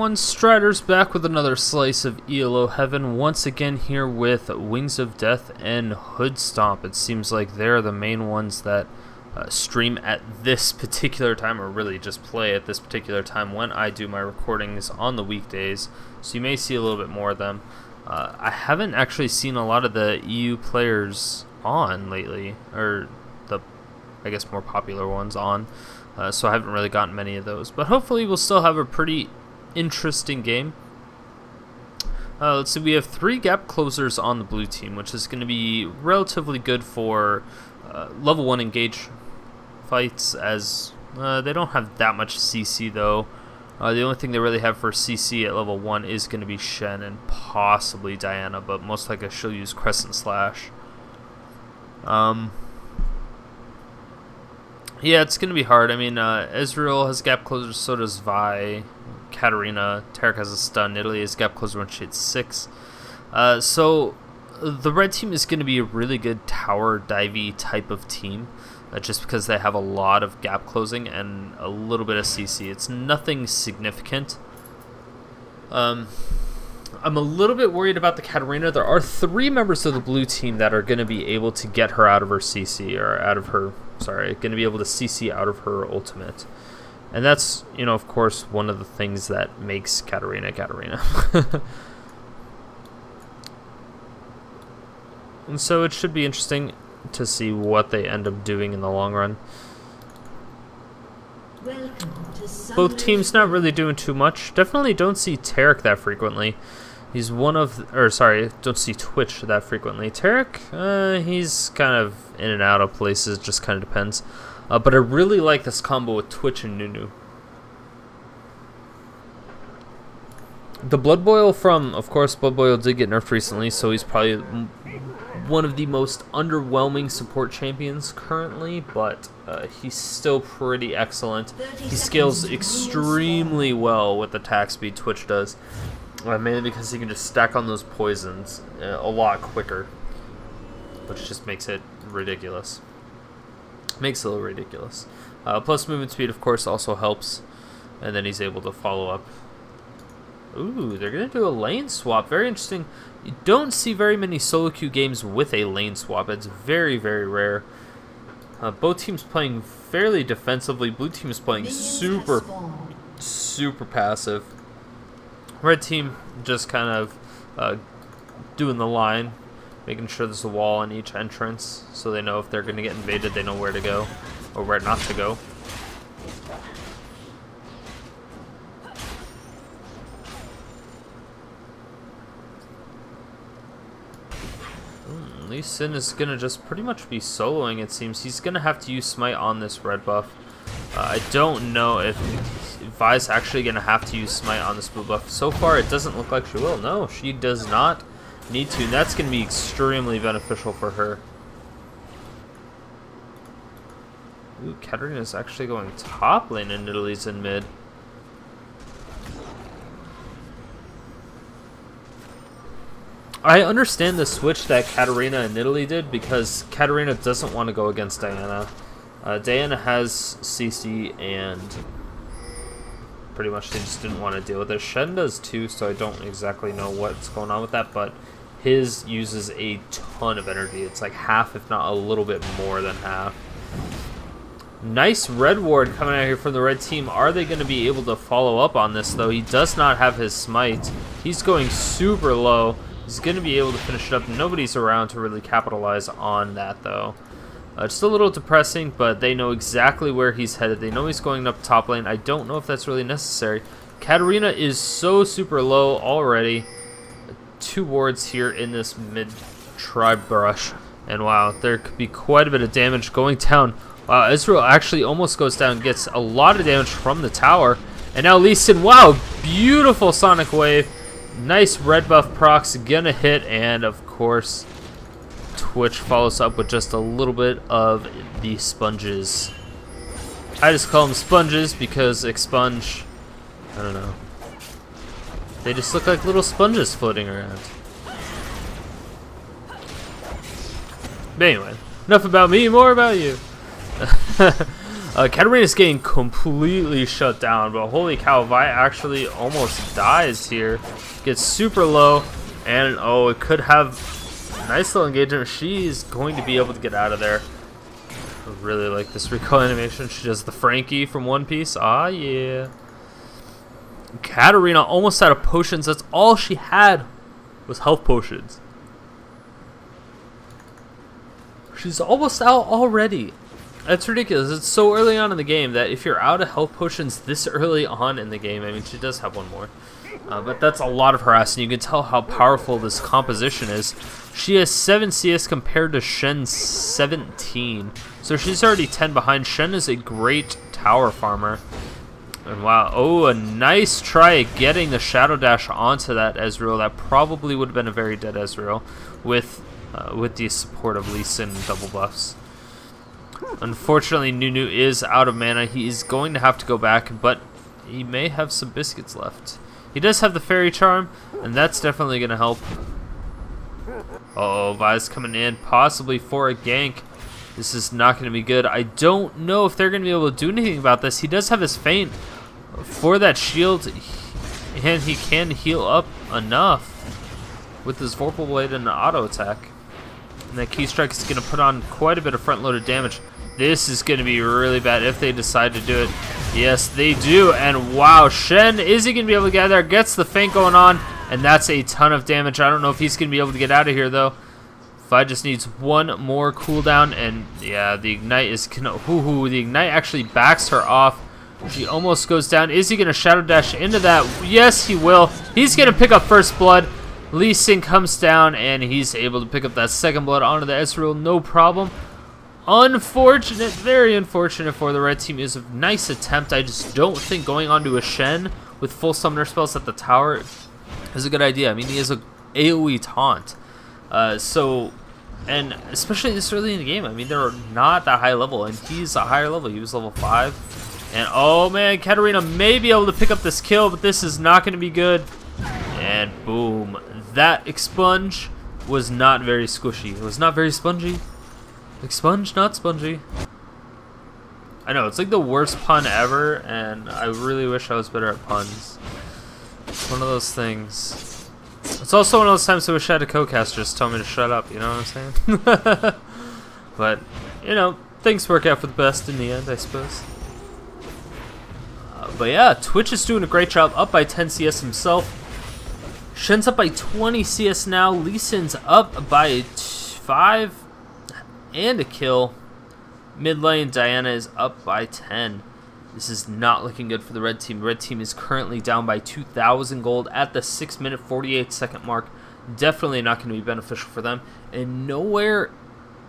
everyone, Strider's back with another slice of ELO heaven, once again here with Wingsofdeathx and Hoodstomp. It seems like they're the main ones that stream at this particular time, or really just play at this particular time when I do my recordings on the weekdays, so you may see a little bit more of them. I haven't actually seen a lot of the EU players on lately, or the, I guess, more popular ones on. So I haven't really gotten many of those, but hopefully we'll still have a pretty interesting game. Let's see, we have 3 gap closers on the blue team, which is going to be relatively good for level 1 engage fights, as they don't have that much CC though. The only thing they really have for CC at level 1 is going to be Shen and possibly Diana, but most likely she'll use Crescent Slash. Yeah, it's going to be hard. I mean, Ezreal has gap closers, so does Vi. Katarina, Taric has a stun. Nidalee has gap closer when she hits 6. So the red team is going to be a really good tower divey type of team, just because they have a lot of gap closing and a little bit of CC. It's nothing significant. I'm a little bit worried about the Katarina. There are 3 members of the blue team that are going to be able to get her out of her CC, or out of her, sorry, going to be able to CC out of her ultimate. And that's, you know, of course, one of the things that makes Katarina Katarina. And so it should be interesting to see what they end up doing in the long run. Both teams not really doing too much. Definitely don't see Taric that frequently. He's one of, or sorry, don't see Twitch that frequently. Taric, he's kind of in and out of places, just kind of depends. But I really like this combo with Twitch and Nunu. The Blood Boil from, of course, Blood Boil did get nerfed recently, so he's probably one of the most underwhelming support champions currently, but he's still pretty excellent. He scales extremely well with the attack speed Twitch does. Mainly because he can just stack on those poisons a lot quicker, which just makes it ridiculous. Makes it a little ridiculous. Plus movement speed, of course, also helps, and then he's able to follow up. Ooh, they're going to do a lane swap. Very interesting. You don't see very many solo queue games with a lane swap. It's very, very rare. Both teams playing fairly defensively. Blue team is playing super passive. Red team just kind of doing the line, making sure there's a wall on each entrance, so they know if they're going to get invaded, they know where to go, or where not to go. Lee Sin is going to just pretty much be soloing, it seems. He's going to have to use Smite on this red buff. I don't know if Vi's actually going to have to use Smite on this blue buff. So far, it doesn't look like she will. No, she does not need to. And that's going to be extremely beneficial for her. Ooh, Katarina is actually going top lane and Nidalee's in mid. I understand the switch that Katarina and Nidalee did, because Katarina doesn't want to go against Diana. Diana has CC, and pretty much they just didn't want to deal with it. Shen does too, so I don't exactly know what's going on with that, but his uses a ton of energy. It's like half, if not a little bit more than half. Nice red ward coming out here from the red team. Are they going to be able to follow up on this, though? He does not have his smite. He's going super low. He's going to be able to finish it up. Nobody's around to really capitalize on that, though. It's a little depressing, but they know exactly where he's headed. They know he's going up top lane. I don't know if that's really necessary. Katarina is so super low already. 2 wards here in this mid-tribe brush. And wow, there could be quite a bit of damage going down. Wow, Ezreal actually almost goes down, gets a lot of damage from the tower. And now Lee Sin, wow, beautiful Sonic Wave. Nice red buff procs, gonna hit, and of course, Twitch follows up with just a little bit of the sponges. I just call them sponges because expunge, I don't know. They just look like little sponges floating around. But anyway, enough about me, more about you. Katarina's getting completely shut down, but holy cow, Vi actually almost dies here. Gets super low, and oh, it could have a nice little engagement. She's going to be able to get out of there. I really like this recoil animation. She does the Frankie from One Piece. Ah, yeah. Katarina almost out of potions. That's all she had was health potions. She's almost out already. That's ridiculous. It's so early on in the game that if you're out of health potions this early on in the game, I mean, she does have one more. But that's a lot of harass, and you can tell how powerful this composition is. She has 7 CS compared to Shen's 17. So she's already 10 behind. Shen is a great tower farmer. And wow, oh, a nice try at getting the Shadow Dash onto that Ezreal. That probably would have been a very dead Ezreal with the support of Lee Sin and double buffs. Unfortunately, Nunu is out of mana. He is going to have to go back, but he may have some biscuits left. He does have the Fairy Charm, and that's definitely going to help. Oh, Vi's coming in, possibly for a gank. This is not going to be good. I don't know if they're going to be able to do anything about this. He does have his feint for that shield, and he can heal up enough with his Vorpal Blade and the auto attack. And that Key Strike is going to put on quite a bit of front-loaded damage. This is going to be really bad if they decide to do it. Yes, they do. And wow, Shen, is he going to be able to get there? Gets the feint going on, and that's a ton of damage. I don't know if he's going to be able to get out of here, though. Vi just needs one more cooldown, and yeah, the Ignite is going to... the Ignite actually backs her off. She almost goes down. Is he going to Shadow Dash into that? Yes, he will. He's going to pick up first blood. Lee Sin comes down, and he's able to pick up that second blood onto the Ezreal, no problem. Unfortunate, very unfortunate for the red team. Is a nice attempt. I just don't think going onto a Shen with full summoner spells at the tower is a good idea. I mean, he has a AoE taunt. And especially this early in the game, I mean, they're not that high level, and he's a higher level. He was level 5. And oh man, Katarina may be able to pick up this kill, but this is not going to be good. And boom. That expunge was not very squishy. It was not very spongy. Expunge, not spongy. I know, it's like the worst pun ever, and I really wish I was better at puns. It's one of those things. It's also one of those times I wish I had a co-caster just tell me to shut up, you know what I'm saying? But, you know, things work out for the best in the end, I suppose. But yeah, Twitch is doing a great job, up by 10 CS himself. Shen's up by 20 CS now. Lee Sin's up by 5 and a kill. Mid lane, Diana is up by 10. This is not looking good for the red team. Red team is currently down by 2,000 gold at the 6-minute 48-second mark. Definitely not going to be beneficial for them. And nowhere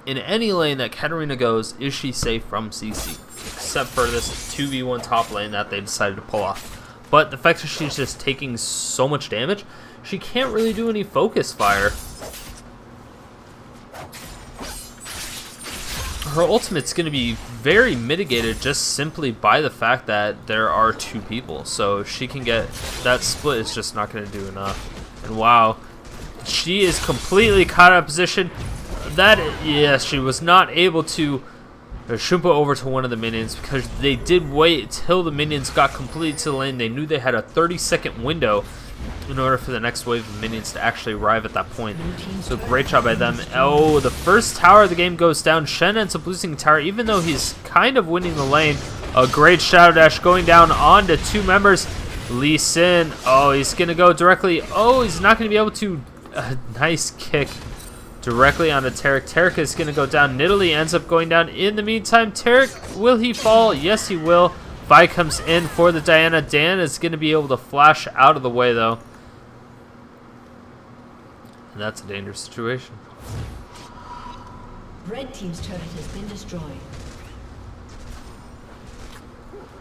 in any lane that Katarina goes is she safe from CC, except for this 2v1 top lane that they decided to pull off. But the fact that she's just taking so much damage, she can't really do any focus fire. Her ultimate's going to be very mitigated just simply by the fact that there are 2 people. So if she can get that split, it's just not going to do enough. And wow, she is completely caught out of position. Yes, she was not able to Shumpa over to one of the minions because they did wait till the minions got completely to the lane. They knew they had a 30-second window in order for the next wave of minions to actually arrive at that point. So great job by them. Oh, the first tower of the game goes down. Shen ends up losing the tower even though he's kind of winning the lane. A great Shadow Dash going down onto 2 members. Lee Sin, oh, he's going to go directly. Oh, he's not going to be able to. Nice kick directly onto Taric. Taric is going to go down. Nidalee ends up going down. In the meantime, Taric, will he fall? Yes, he will. Vi comes in for the Diana. Dan is going to be able to flash out of the way, though. And that's a dangerous situation. Red team's turret has been destroyed.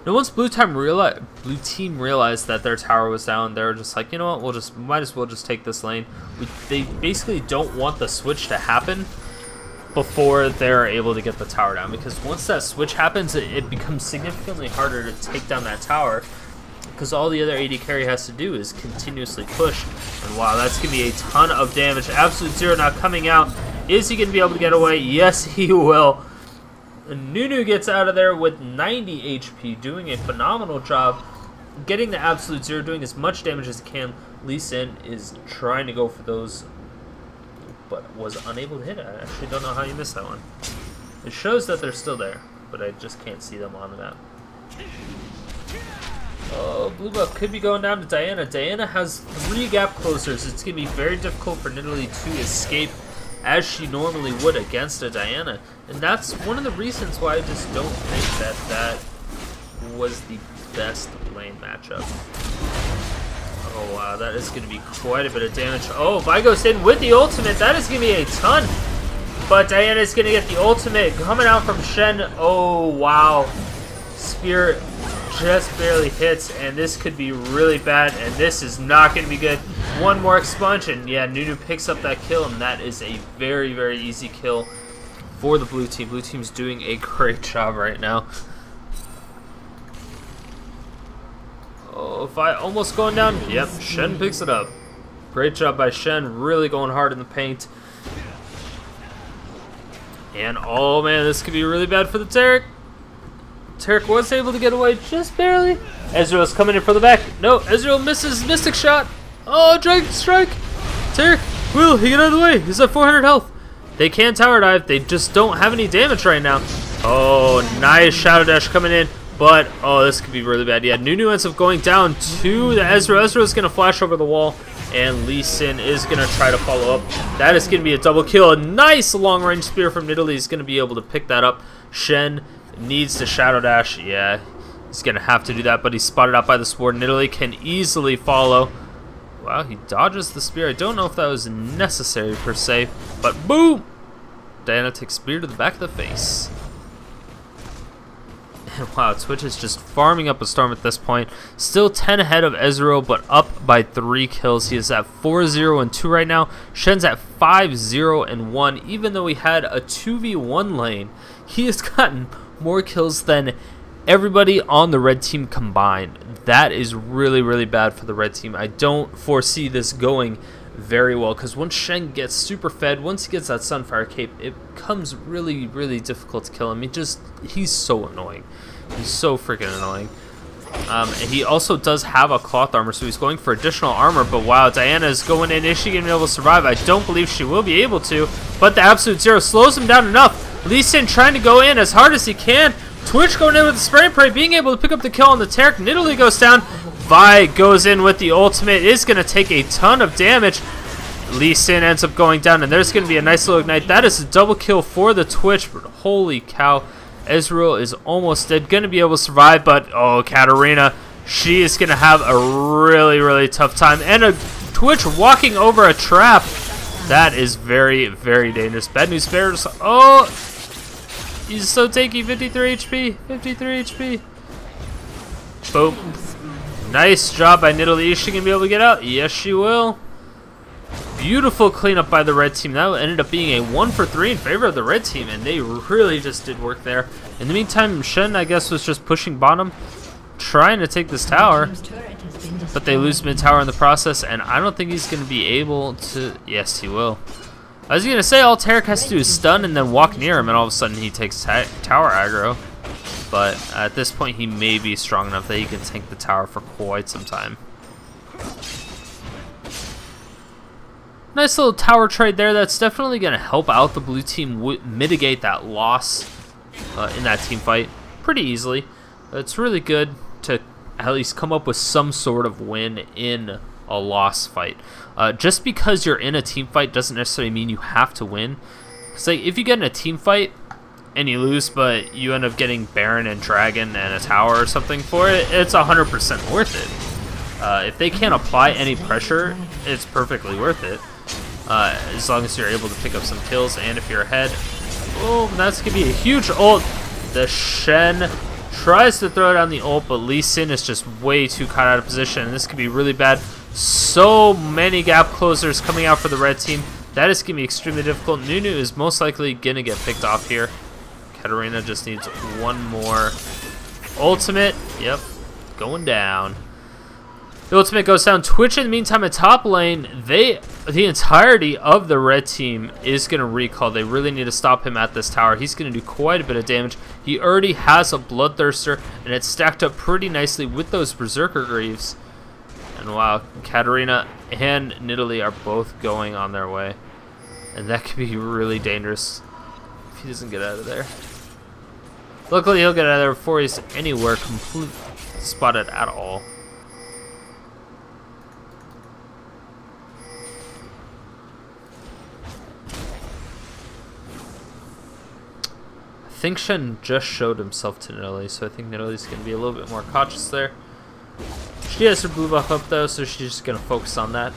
Now, once blue team realized that their tower was down, they were just like, you know what, might as well just take this lane. They basically don't want the switch to happen before they're able to get the tower down, because once that switch happens, it becomes significantly harder to take down that tower, because all the other AD carry has to do is continuously push. And wow, that's going to be a ton of damage. Absolute Zero now coming out. Is he going to be able to get away? Yes, he will. Nunu gets out of there with 90 HP, doing a phenomenal job, getting the absolute zero, doing as much damage as he can. Shen is trying to go for those, but was unable to hit it. I actually don't know how you missed that one. It shows that they're still there, but I just can't see them on the map. Oh, blue buff could be going down to Diana. Diana has 3 gap closers. It's going to be very difficult for Nidalee to escape as she normally would against a Diana. And that's one of the reasons why I just don't think that that was the best lane matchup. Oh wow, that is going to be quite a bit of damage. Oh, Vi goes in with the ultimate. That is going to be a ton. But Diana is going to get the ultimate coming out from Shen. Oh wow. Spear just barely hits, and this could be really bad, and this is not going to be good. One more expunge, and yeah, Nunu picks up that kill, and that is a very, very easy kill for the blue team. Blue team's doing a great job right now. Oh, Vi almost going down. Yep, Shen picks it up. Great job by Shen, really going hard in the paint. And oh man, this could be really bad for the Taric. Taric was able to get away just barely. Ezreal's coming in for the back. No, Ezreal misses Mystic Shot. Oh, Dragon Strike. Taric, will he get out of the way? He's at 400 health. They can tower dive. They just don't have any damage right now. Oh, nice Shadow Dash coming in. But, oh, this could be really bad. Yeah, Nunu ends up going down to the Ezreal. Ezreal's going to flash over the wall. And Shen is going to try to follow up. That is going to be a double kill. A nice long-range spear from Nidalee is going to be able to pick that up. Shen needs to Shadow Dash. Yeah, he's going to have to do that, but he's spotted out by the sword. Nidalee can easily follow. Wow, he dodges the spear. I don't know if that was necessary per se, but boom! Diana takes spear to the back of the face. And wow, Twitch is just farming up a storm at this point. Still 10 ahead of Ezreal, but up by 3 kills. He is at 4-0-2 right now. Shen's at 5-0-1. Even though he had a 2v1 lane, he has gotten more kills than everybody on the red team combined. That is really, really bad for the red team. I don't foresee this going very well, because once Shen gets super fed, once he gets that Sunfire Cape, it becomes really, really difficult to kill him. He's so annoying. He's so freaking annoying. And he also does have a cloth armor, so he's going for additional armor. But wow, Diana is going in. Is she going to be able to survive? I don't believe she will be able to, but the absolute zero slows him down enough. Shen trying to go in as hard as he can. Twitch going in with the spray and pray, being able to pick up the kill on the Taric. Nidalee goes down. Vi goes in with the ultimate. Is going to take a ton of damage. Shen ends up going down, and there's going to be a nice little ignite. That is a double kill for the Twitch, but holy cow. Ezreal is almost dead. Going to be able to survive, but oh, Katarina, she is going to have a really, really tough time. And a Twitch walking over a trap. That is very, very dangerous. Bad news bears. Oh, he's so tanky. 53 HP. 53 HP. Boom. Nice job by Nidalee. Is she going to be able to get out? Yes, she will. Beautiful cleanup by the red team. That ended up being a 1-for-3 in favor of the red team, and they really just did work there. In the meantime, Shen, I guess, was just pushing bottom, trying to take this tower, but they lose mid tower in the process, and I don't think he's going to be able to. Yes, he will. I was going to say all Taric has to do is stun and then walk near him, and all of a sudden he takes tower aggro. But at this point, he may be strong enough that he can tank the tower for quite some time. Nice little tower trade there. That's definitely going to help out the blue team mitigate that loss in that team fight pretty easily. It's really good to at least come up with some sort of win in a loss fight. Just because you're in a team fight doesn't necessarily mean you have to win. Because like, if you get in a team fight and you lose, but you end up getting Baron and Dragon and a tower or something for it, it's 100% worth it. If they can't apply any pressure, it's perfectly worth it. As long as you're able to pick up some kills, and if you're ahead, boom, that's going to be a huge ult. The Shen tries to throw down the ult, but Shen is just way too caught out of position, and this could be really bad. So many gap closers coming out for the red team. That is going to be extremely difficult. Nunu is most likely going to get picked off here. Katarina just needs one more ultimate. Yep, going down. The ultimate goes down. Twitch, in the meantime, at top lane, the entirety of the red team is going to recall. They really need to stop him at this tower. He's going to do quite a bit of damage. He already has a Bloodthirster, and it's stacked up pretty nicely with those Berserker Greaves. And wow, Katarina and Nidalee are both going on their way. And that could be really dangerous if he doesn't get out of there. Luckily, he'll get out of there before he's anywhere completely spotted at all. I think Shen just showed himself to Nidalee, so I think Nidalee's going to be a little bit more cautious there. She has her blue buff up though, so she's just going to focus on that.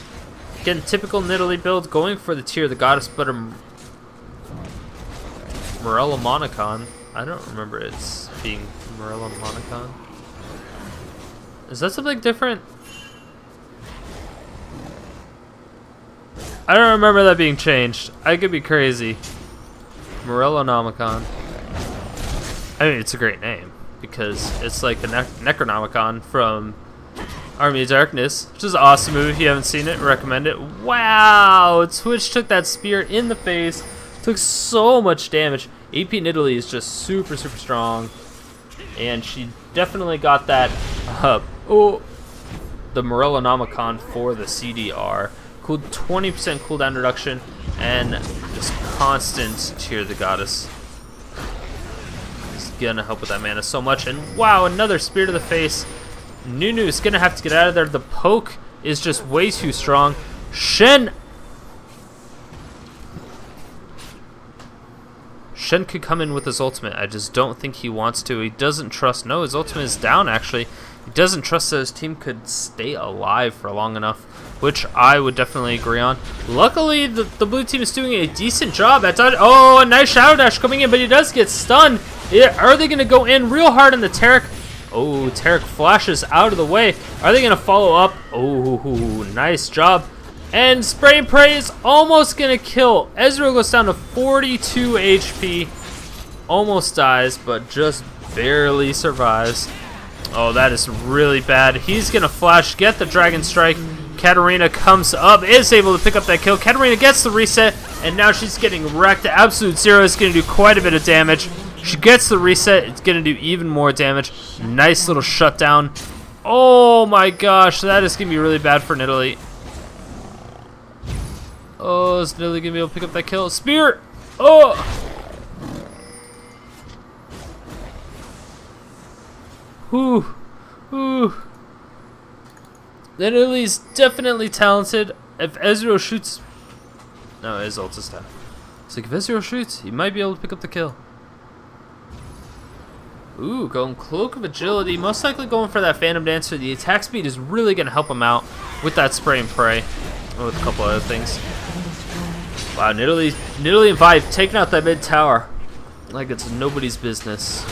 Again, typical Nidalee build, going for the Tear of the Goddess, but a Morella Monocon. I don't remember it's being Morella Monocon. Is that something different? I don't remember that being changed. I could be crazy. Morella Nomicon. I mean, it's a great name because it's like the Necronomicon from Army of Darkness, which is an awesome movie. If you haven't seen it, recommend it. Wow! Twitch took that spear in the face, took so much damage. AP Nidalee is just super, super strong, and she definitely got that, the Morellonomicon for the CDR. Cool 20% cooldown reduction, and just constant Tear of the Goddess. Gonna help with that mana so much. And wow, another spear to the face. Nunu is gonna have to get out of there. The poke is just way too strong. Shen could come in with his ultimate. I just don't think he wants to. He doesn't trust. No, his ultimate is down actually. He doesn't trust that his team could stay alive for long enough, which I would definitely agree on. Luckily, the blue team is doing a decent job at dodge. Oh, a nice Shadow Dash coming in, but he does get stunned. Are they going to go in real hard on the Taric? Oh, Taric flashes out of the way. Are they going to follow up? Oh, nice job. And Spray and Pray is almost going to kill. Ezreal goes down to 42 HP. Almost dies, but just barely survives. Oh, that is really bad. He's going to flash, get the Dragon Strike. Katarina comes up, is able to pick up that kill. Katarina gets the reset, and now she's getting wrecked. Absolute Zero is going to do quite a bit of damage. She gets the reset, it's going to do even more damage. Nice little shutdown. Oh my gosh, that is going to be really bad for Nidalee. Oh, is Nidalee going to be able to pick up that kill? Spear! Oh! Whew. Whew. Nidalee's definitely talented. If Ezreal shoots... No, his ult is down. It's like if Ezreal shoots, he might be able to pick up the kill. Ooh, going Cloak of Agility. Most likely going for that Phantom Dancer. The attack speed is really going to help him out with that Spray and Pray. With a couple other things. Wow, Nidalee and Vive taking out that mid tower like it's nobody's business.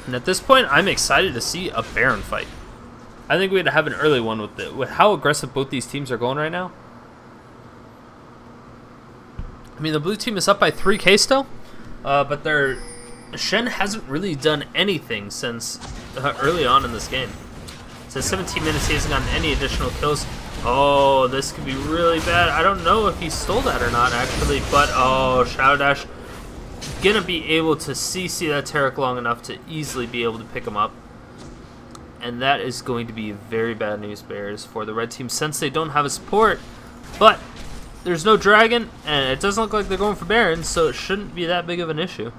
And at this point, I'm excited to see a Baron fight. I think we're going to have an early one with how aggressive both these teams are going right now. I mean, the blue team is up by 3k still, but Shen hasn't really done anything since early on in this game. Since 17 minutes, he hasn't gotten any additional kills. Oh, this could be really bad. I don't know if he stole that or not, actually, but oh, Shadow Dash. Gonna be able to CC that Taric long enough to easily be able to pick him up. And that is going to be very bad news bears for the red team since they don't have a support. But there's no dragon, and it doesn't look like they're going for Baron, so it shouldn't be that big of an issue.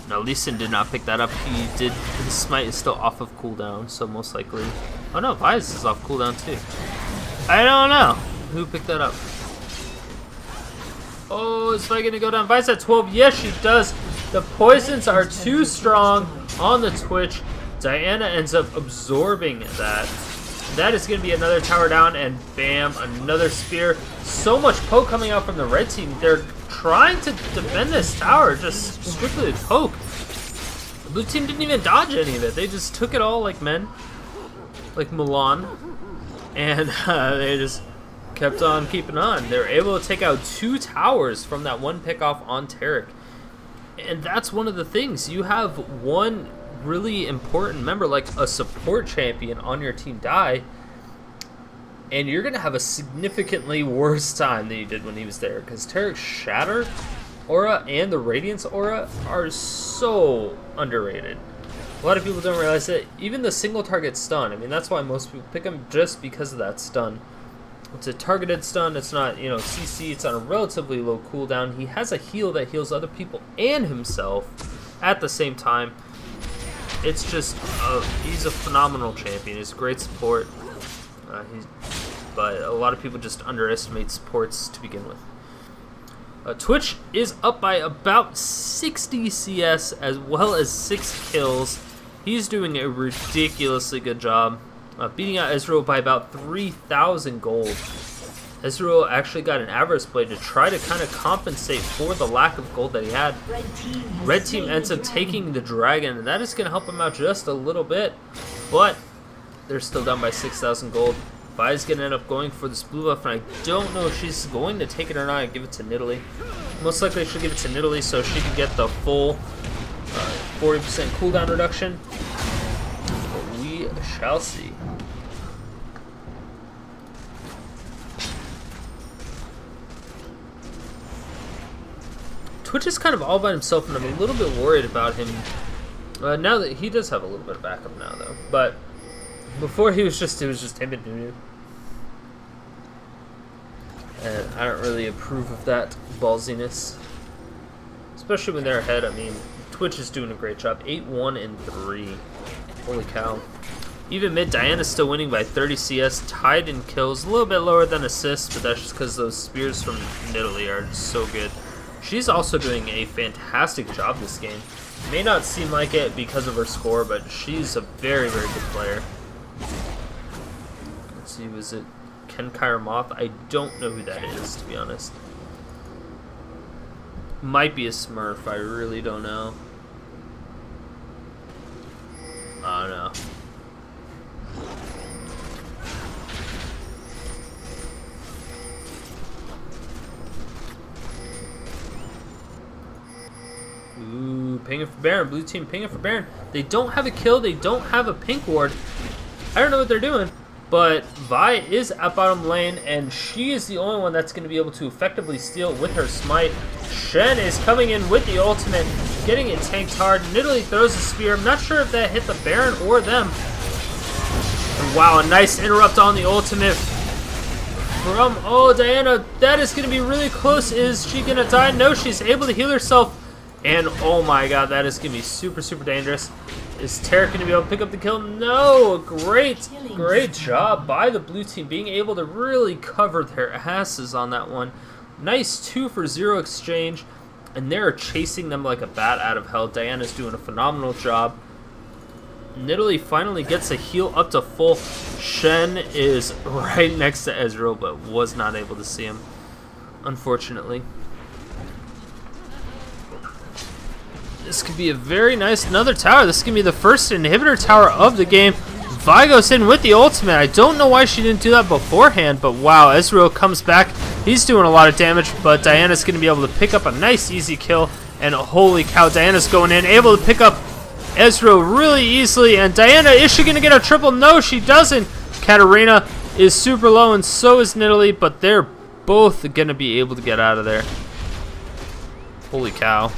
No, Lee Sin did not pick that up. His smite is still off of cooldown, so most likely... Oh no, Vyze is off cooldown too. I don't know who picked that up. Oh, is Vi gonna go down? Vyze at 12. Yes, she does. The poisons are too strong on the Twitch. Diana ends up absorbing that. That is going to be another tower down, and bam, another spear. So much poke coming out from the red team. They're trying to defend this tower just strictly with poke. The blue team didn't even dodge any of it. They just took it all like men, like Mulan, and they just kept on keeping on. They were able to take out 2 towers from that one pickoff on Taric. And that's one of the things. You have one really important member, like a support champion on your team, die, and you're going to have a significantly worse time than you did when he was there. Because Taric's Shatter aura and the Radiance aura are so underrated. A lot of people don't realize that. Even the single target stun, I mean, that's why most people pick him, just because of that stun. It's a targeted stun, it's not, you know, CC, it's on a relatively low cooldown. He has a heal that heals other people and himself at the same time. It's just, he's a phenomenal champion. He's a great support. But a lot of people just underestimate supports to begin with. Twitch is up by about 60 CS as well as 6 kills. He's doing a ridiculously good job. Beating out Ezreal by about 3,000 gold. Ezreal actually got an Avarice Blade to try to kind of compensate for the lack of gold that he had. Red team ends up taking the dragon, and that is going to help him out just a little bit. But they're still down by 6,000 gold. ViE's going to end up going for this blue buff, and I don't know if she's going to take it or not and give it to Nidalee. Most likely she'll give it to Nidalee so she can get the full 40% cooldown reduction. But we shall see. Twitch is kind of all by himself, and I'm a little bit worried about him. Now that he does have a little bit of backup now, though. But before it was just him and Nunu. And I don't really approve of that ballsiness. Especially when they're ahead. I mean, Twitch is doing a great job. 8-1 and 3. Holy cow. Even mid, Diana's still winning by 30 CS. Tied in kills. A little bit lower than assists, but that's just because those spears from Nidalee are so good. She's also doing a fantastic job this game. May not seem like it because of her score, but she's a very, very good player. Let's see, was it Kire Moth? I don't know who that is, to be honest. Might be a Smurf, I really don't know. I don't know. Ooh, pinging for Baron. Blue team pinging for Baron. They don't have a kill. They don't have a pink ward. I don't know what they're doing, but ViE is at bottom lane, and she is the only one that's going to be able to effectively steal with her smite. Shen is coming in with the ultimate, getting it tanked hard. Nidalee throws a spear. I'm not sure if that hit the Baron or them. And wow, a nice interrupt on the ultimate from, oh, Diana. That is going to be really close. Is she going to die? No, she's able to heal herself. And oh my god, that is going to be super, super dangerous. Is Taric going to be able to pick up the kill? No! Great job by the blue team, being able to really cover their asses on that one. Nice 2-for-0 exchange, and they're chasing them like a bat out of hell. Diana's doing a phenomenal job. Nidalee finally gets a heal up to full. Shen is right next to Ezreal, but was not able to see him, unfortunately. This could be a very nice another tower. This is going to be the first inhibitor tower of the game. ViE goes in with the ultimate. I don't know why she didn't do that beforehand, but wow, Ezreal comes back. He's doing a lot of damage, but Diana's going to be able to pick up a nice easy kill. And holy cow, Diana's going in, able to pick up Ezreal really easily. And Diana, is she going to get a triple? No, she doesn't. Katarina is super low, and so is Nidalee, but they're both going to be able to get out of there. Holy cow.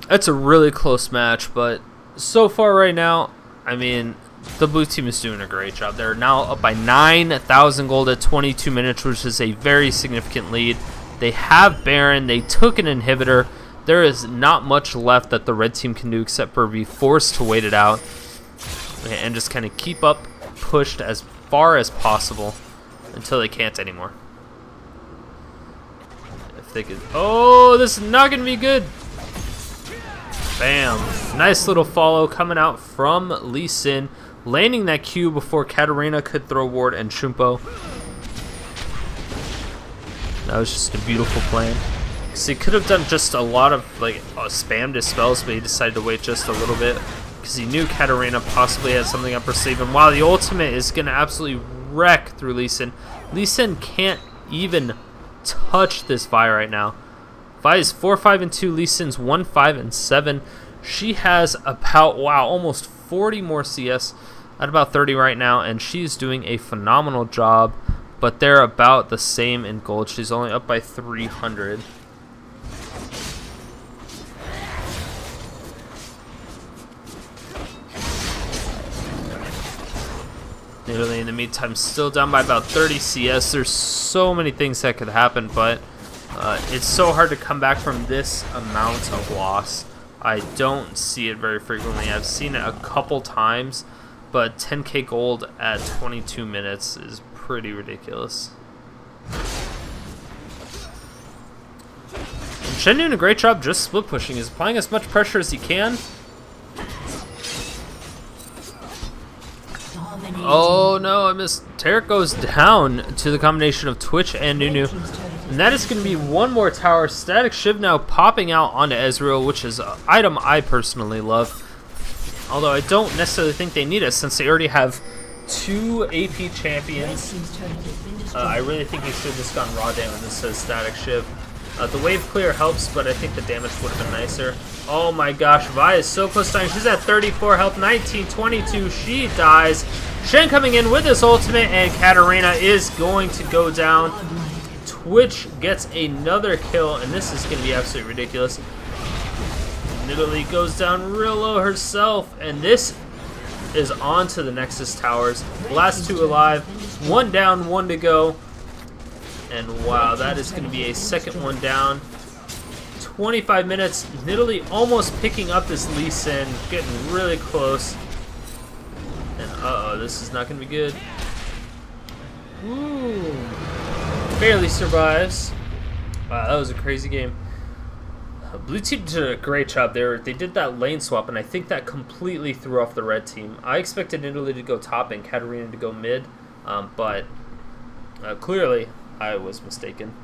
That's a really close match, but so far right now, I mean, the blue team is doing a great job. They're now up by 9,000 gold at 22 minutes, which is a very significant lead. They have Baron. They took an inhibitor. There is not much left that the red team can do except for be forced to wait it out and just kind of keep up pushed as far as possible until they can't anymore. If they could, oh, this is not going to be good. Bam. Nice little follow coming out from Lee Sin, landing that Q before Katarina could throw ward and Shumpo. That was just a beautiful plan. So he could have done just a lot of like spammed his spells, but he decided to wait just a little bit because he knew Katarina possibly had something up her sleeve. And while the ultimate is going to absolutely wreck through Lee Sin, Lee Sin can't even touch this Vi right now. Vi is 4-5-2, Lee Sin's 1-5-7. She has about, wow, almost 40 more CS at about 30 right now, and she's doing a phenomenal job, but they're about the same in gold. She's only up by 300. Nidalee in the meantime still down by about 30 CS. There's so many things that could happen, but it's so hard to come back from this amount of loss. I don't see it very frequently. I've seen it a couple times, but 10k gold at 22 minutes is pretty ridiculous. Shen doing a great job just split pushing. He's applying as much pressure as he can. Oh no, I missed. Taric goes down to the combination of Twitch and Nunu. And that is going to be one more tower. Static Shiv now popping out onto Ezreal, which is an item I personally love. Although I don't necessarily think they need it since they already have 2 AP champions. I really think he should have just gone raw damage instead of Static Shiv. The wave clear helps, but I think the damage would have been nicer. Oh my gosh, Vi is so close to dying. She's at 34 health, 19, 22. She dies. Shen coming in with his ultimate, and Katarina is going to go down. Twitch gets another kill, and this is going to be absolutely ridiculous. Nidalee goes down real low herself, and this is on to the Nexus towers. Last 2 alive, 1 down, 1 to go. And wow, that is going to be a second one down. 25 minutes. Nidalee almost picking up this Lee Sin, getting really close. And uh-oh, this is not going to be good. Ooh. Barely survives. Wow, that was a crazy game. Blue team did a great job there. They did that lane swap, and I think that completely threw off the red team. I expected Nidalee to go top and Katarina to go mid, but clearly I was mistaken.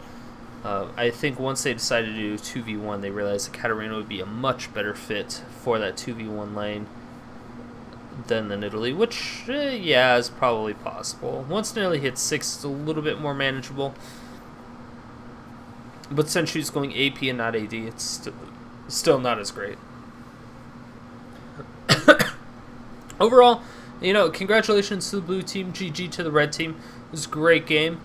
I think once they decided to do 2v1, they realized that Katarina would be a much better fit for that 2v1 lane than the Nidalee, which, yeah, is probably possible. Once Nidalee hits 6, it's a little bit more manageable. But since she's going AP and not AD, it's still not as great. Overall, you know, congratulations to the blue team, GG to the red team. It was a great game.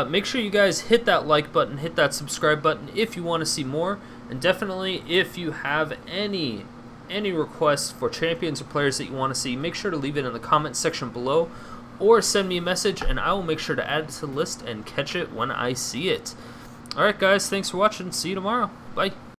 Make sure you guys hit that like button, hit that subscribe button if you want to see more, and definitely if you have any requests for champions or players that you want to see, make sure to leave it in the comment section below, or send me a message and I will make sure to add it to the list and catch it when I see it. Alright guys, thanks for watching, see you tomorrow, bye.